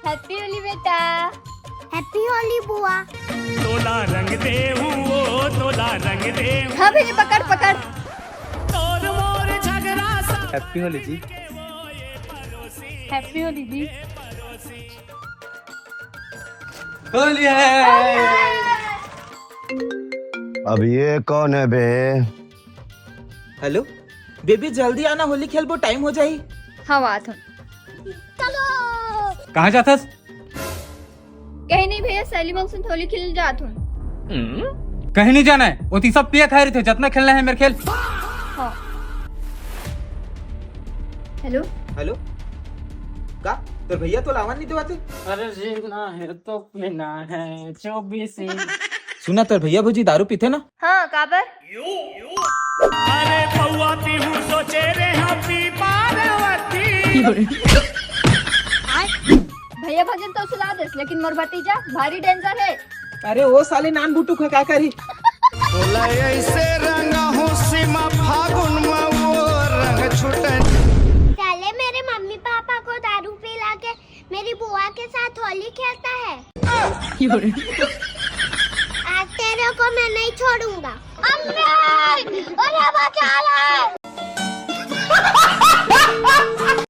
Happy Holi बेटा। Happy Holi बुआ। तोला रंग दे वो तोला रंग दे हाँ भैया पकड़ पकड़। तोर मोर झगड़ा सा हैप्पी होली जी। हैप्पी होली जी। होली है। अब ये कौन है बे? हेलो बेबी, जल्दी आना, होली खेलबो, टाइम हो जाई। हाँ बात हूँ। कहाँ जाथस? कहीं नहीं भैया, सैली मंग से होली खेल जात हूँ। कहीं नहीं जाना है, वो ती सब पिए खा रहे थे, जितना खेलना है मेरे खेल। हाँ। हेलो हेलो का तोर भैया तो लावन नहीं देवाते? अरे जीना है तो पीना है 24 सुना, तोर भैया भौजी दारू पीते ना? हाँ काबर। अरे पौआ पीहू सोचे रे हम पी पार्वती भैया भजन तो सुना देस, लेकिन मोर भतीजा भारी डेंजर है। अरे वो साले नान बुटू का क्या करी? तोला ऐसे रंगा हूँ सीमा फागुन में वो रंग छुटे। साले मेरे मम्मी पापा को दारू पिला के मेरी बुआ के साथ होली खेलता है। आज तेरे को मैं नहीं छोड़ूंगा। अम्मी! अरे बचा ले!